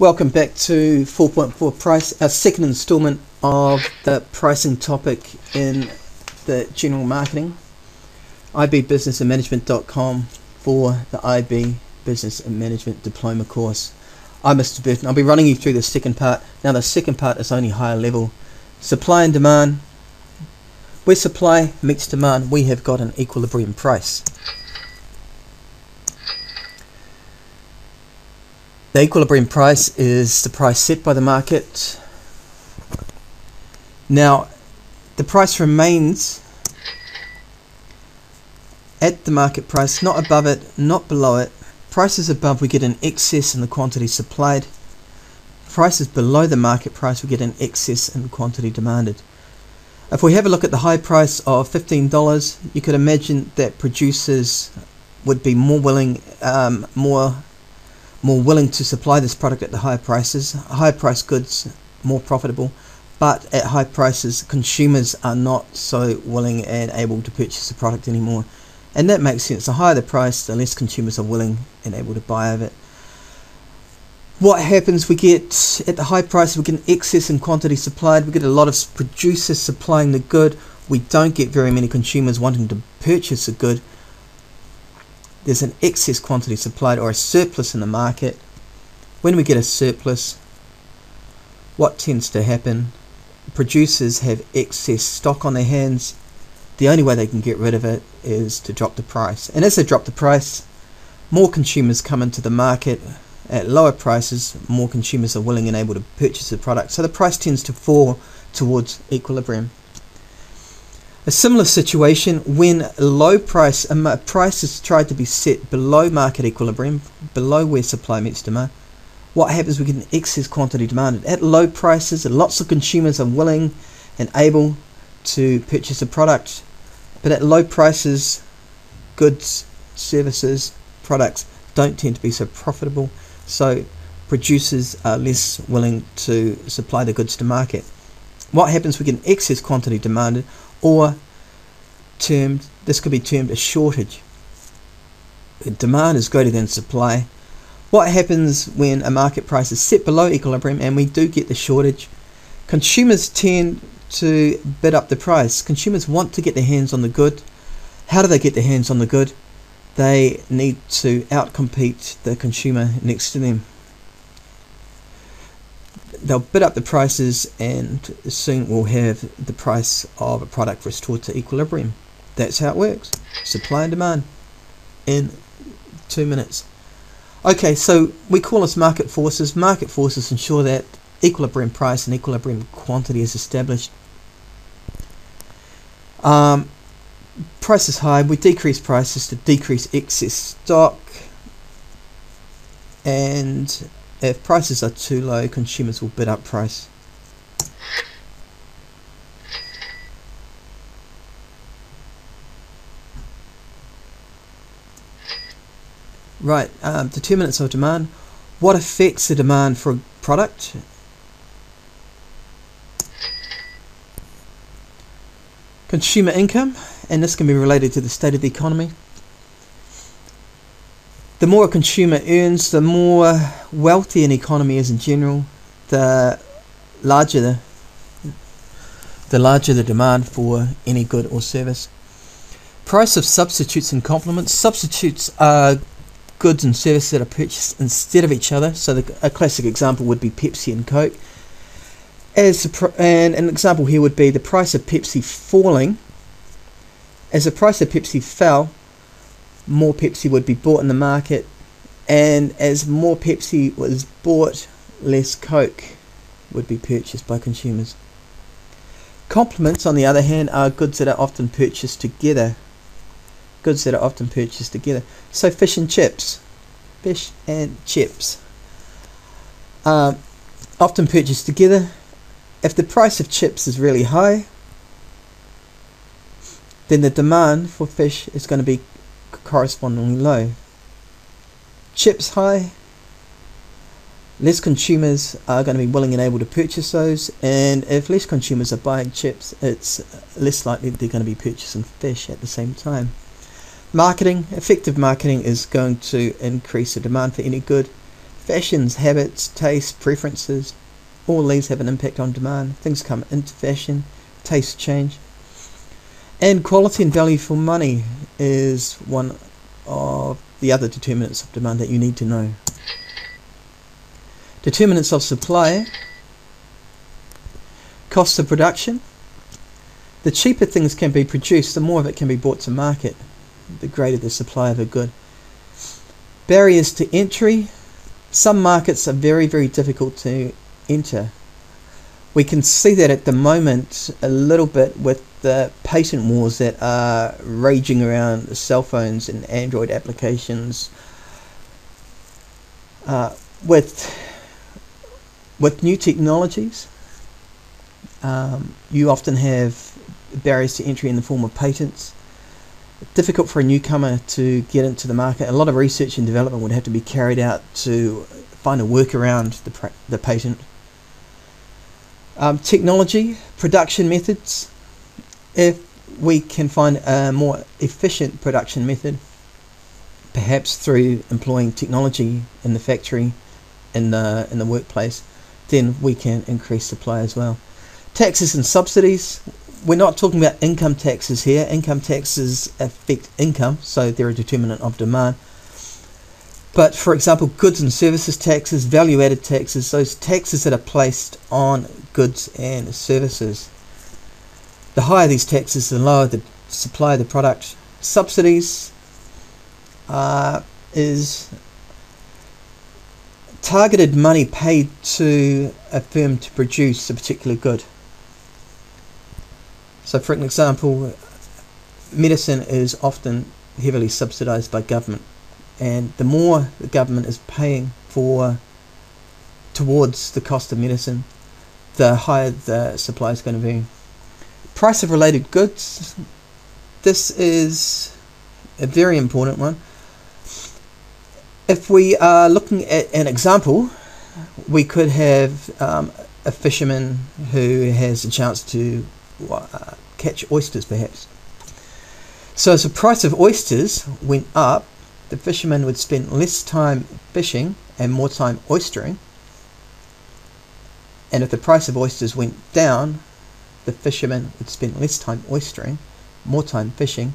Welcome back to 4.4 price, our second installment of the pricing topic in the general marketing. IBbusinessandmanagement.com for the IB Business and Management Diploma course. I'm Mr. Burton. I'll be running you through the second part. Now the second part is only higher level. Supply and demand. Where supply meets demand, we have got an equilibrium price. The equilibrium price is the price set by the market. Now, the price remains at the market price, not above it, not below it. Prices above, we get an excess in the quantity supplied. Prices below the market price, we get an excess in quantity demanded. If we have a look at the high price of $15, you could imagine that producers would be more willing to supply this product at the higher prices. Higher price goods more profitable, but at high prices consumers are not so willing and able to purchase the product anymore, and that makes sense. The higher the price, the less consumers are willing and able to buy of it. What happens, we get at the high price, we get an excess in quantity supplied. We get a lot of producers supplying the good. We don't get very many consumers wanting to purchase the good. There's an excess quantity supplied, or a surplus in the market. When we get a surplus, what tends to happen? Producers have excess stock on their hands. The only way they can get rid of it is to drop the price. And as they drop the price, more consumers come into the market. At lower prices, more consumers are willing and able to purchase the product. So the price tends to fall towards equilibrium. A similar situation when low price is tried to be set below market equilibrium, below where supply meets demand. What happens? We get an excess quantity demanded. At low prices, lots of consumers are willing and able to purchase a product, but at low prices, goods, services, products don't tend to be so profitable, so producers are less willing to supply the goods to market. What happens? We get an excess quantity demanded, or this could be termed a shortage. Demand is greater than supply. What happens when a market price is set below equilibrium and we do get the shortage? Consumers tend to bid up the price. Consumers want to get their hands on the good. How do they get their hands on the good? They need to outcompete the consumer next to them. They'll bid up the prices, and soon we'll have the price of a product restored to equilibrium. That's how it works. Supply and demand in 2 minutes. Okay, so we call this market forces. Market forces ensure that equilibrium price and equilibrium quantity is established. Price is high, we decrease prices to decrease excess stock, and if prices are too low, consumers will bid up price. Right, determinants of demand. What affects the demand for a product? Consumer income, and this can be related to the state of the economy. The more a consumer earns, the more wealthy an economy is in general, the larger the demand for any good or service. Price of substitutes and complements. Substitutes are goods and services that are purchased instead of each other. So a classic example would be Pepsi and Coke. And an example here would be the price of Pepsi falling. As the price of Pepsi fell, more Pepsi would be bought in the market, and as more Pepsi was bought, less Coke would be purchased by consumers. Complements, on the other hand, are goods that are often purchased together. So fish and chips. Often purchased together. If the price of chips is really high, then the demand for fish is going to be correspondingly low. Chips high, less consumers are going to be willing and able to purchase those, and if less consumers are buying chips, it's less likely they're going to be purchasing fish at the same time. Marketing. Effective marketing is going to increase the demand for any good. fashions, habits, tastes, preferences, all these have an impact on demand. Things come into fashion, tastes change. And quality and value for money is one of the other determinants of demand that you need to know. Determinants of supply: cost of production. The cheaper things can be produced, the more of it can be brought to market, the greater the supply of a good. Barriers to entry. Some markets are very, very difficult to enter. We can see that at the moment a little bit with the patent wars that are raging around cell phones and Android applications. With new technologies, you often have barriers to entry in the form of patents. Difficult for a newcomer to get into the market. A lot of research and development would have to be carried out to find a workaround the patent. Technology, production methods. If we can find a more efficient production method, perhaps through employing technology in the factory, in the workplace, then we can increase supply as well. Taxes and subsidies. We're not talking about income taxes here. Income taxes affect income, so they're a determinant of demand. But for example, goods and services taxes, value-added taxes, those taxes that are placed on goods and services. The higher these taxes, the lower the supply of the product. Subsidies is targeted money paid to a firm to produce a particular good. So for an example, medicine is often heavily subsidized by government, and the more the government is paying towards the cost of medicine, the higher the supply is going to be. Price of related goods. This is a very important one. If we are looking at an example, we could have a fisherman who has a chance to catch oysters, perhaps. So as the price of oysters went up, the fisherman would spend less time fishing and more time oystering. And if the price of oysters went down, the fisherman would spend less time oystering, more time fishing.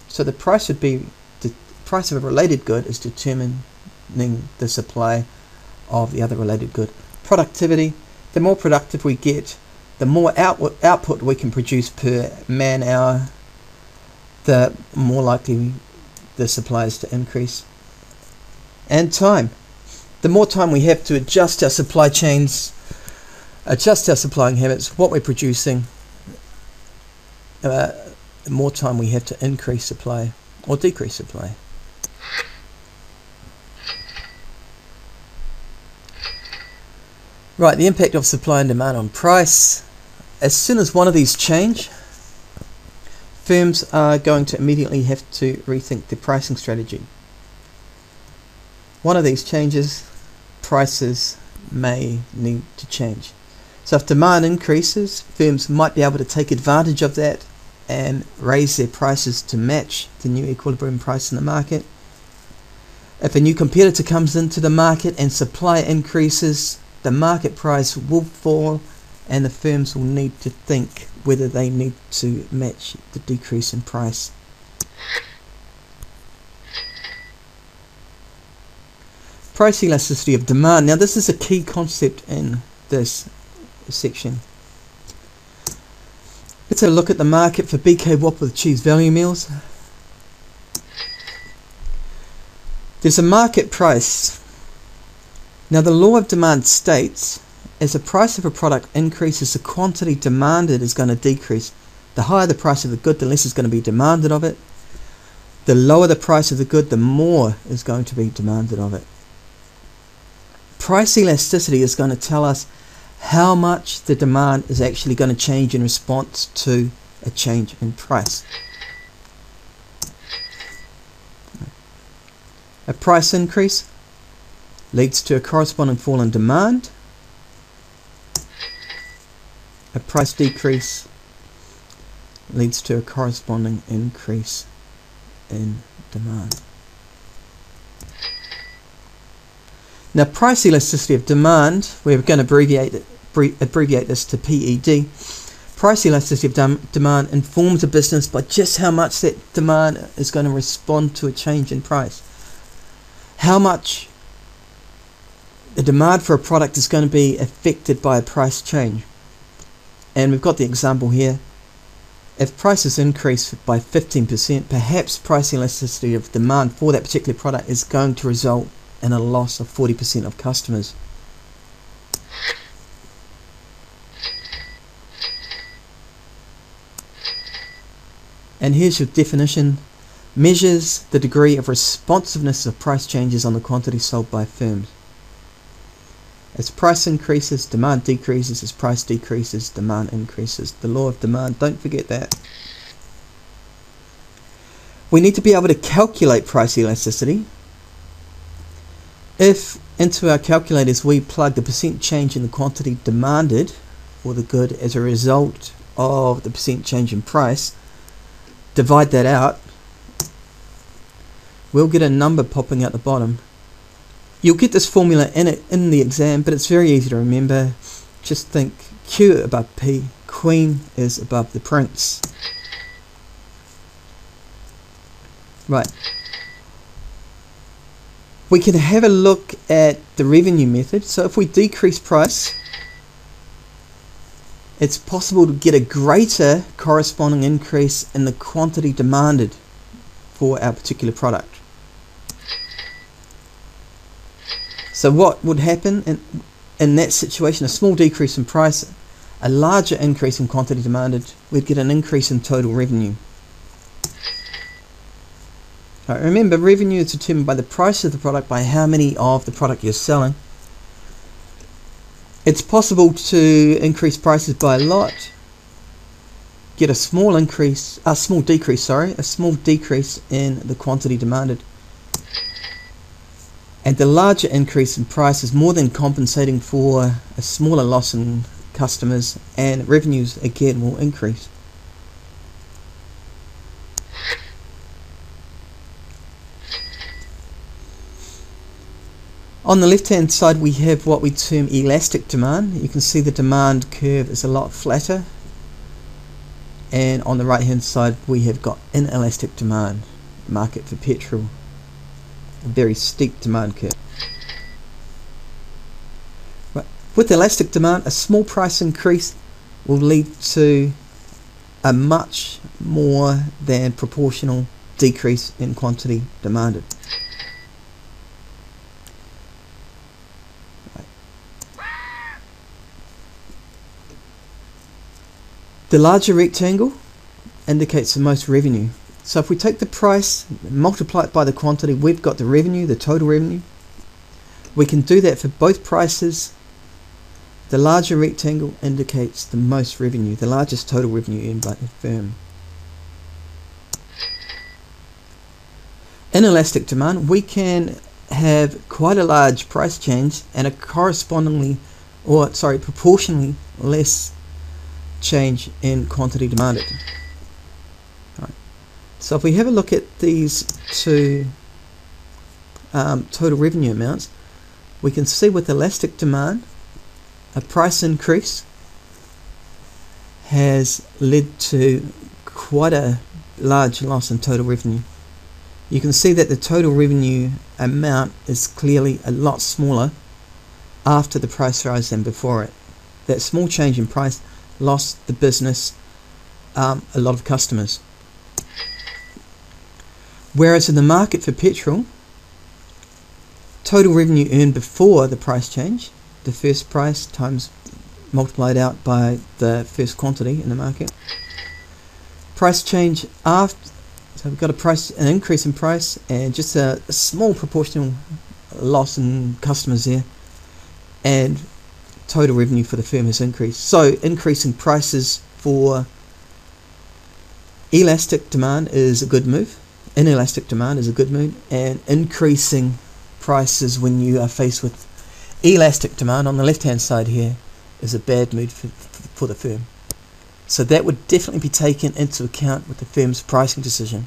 So the price would be, the price of a related good is determining the supply of the other related good. Productivity. The more productive we get, the more output we can produce per man hour, the more likely the supply is to increase. And time. The more time we have to adjust our supply chains, adjust our supplying habits, what we're producing, the more time we have to increase supply or decrease supply. Right, the impact of supply and demand on price. As soon as one of these change, firms are going to immediately have to rethink their pricing strategy. One of these changes, prices may need to change. So if demand increases, firms might be able to take advantage of that and raise their prices to match the new equilibrium price in the market. If a new competitor comes into the market and supply increases, the market price will fall and the firms will need to think whether they need to match the decrease in price. Price elasticity of demand. Now this is a key concept in this section. Let's have a look at the market for BK Whopper with cheese value meals. There's a market price. Now the law of demand states, as the price of a product increases, the quantity demanded is going to decrease. The higher the price of the good, the less is going to be demanded of it. The lower the price of the good, the more is going to be demanded of it. Price elasticity is going to tell us how much the demand is actually going to change in response to a change in price. A price increase leads to a corresponding fall in demand. A price decrease leads to a corresponding increase in demand. Now, price elasticity of demand, we're going to abbreviate this to PED. Price elasticity of demand informs a business by just how much that demand is going to respond to a change in price. How much the demand for a product is going to be affected by a price change. And we've got the example here. If prices increase by 15%, perhaps price elasticity of demand for that particular product is going to result in a loss of 40% of customers. And here's your definition. Measures the degree of responsiveness of price changes on the quantity sold by firms. As price increases, demand decreases. As price decreases, demand increases. The law of demand, don't forget that. We need to be able to calculate price elasticity. If into our calculators we plug the percent change in the quantity demanded for the good as a result of the percent change in price, divide that out, we'll get a number popping out the bottom. You'll get this formula in the exam, but it's very easy to remember. Just think Q above P, Queen is above the Prince. Right. We can have a look at the revenue method. So if we decrease price, it's possible to get a greater corresponding increase in the quantity demanded for our particular product. So what would happen in that situation? A small decrease in price, a larger increase in quantity demanded, we'd get an increase in total revenue. Right, remember, revenue is determined by the price of the product, by how many of the product you're selling. It's possible to increase prices by a lot, get a small decrease in the quantity demanded. And the larger increase in price is more than compensating for a smaller loss in customers, and revenues again will increase. On the left hand side we have what we term elastic demand. You can see the demand curve is a lot flatter, and on the right hand side we have got inelastic demand, market for petrol. A very steep demand curve. Right. With elastic demand, a small price increase will lead to a much more than proportional decrease in quantity demanded. Right. The larger rectangle indicates the most revenue. So if we take the price, multiply it by the quantity, we've got the revenue, the total revenue. We can do that for both prices. The larger rectangle indicates the most revenue, the largest total revenue earned by the firm. In elastic demand, we can have quite a large price change and a proportionally less change in quantity demanded. So if we have a look at these two total revenue amounts, we can see with elastic demand, a price increase has led to quite a large loss in total revenue. You can see that the total revenue amount is clearly a lot smaller after the price rise than before it. That small change in price lost the business a lot of customers. Whereas in the market for petrol, total revenue earned before the price change, the first price times multiplied out by the first quantity in the market. Price change after, so we've got an increase in price and just a small proportional loss in customers there, and total revenue for the firm has increased. So increasing prices for elastic demand is a good move. Inelastic demand is a good move, and increasing prices when you are faced with elastic demand on the left hand side here is a bad move for the firm. So that would definitely be taken into account with the firm's pricing decision.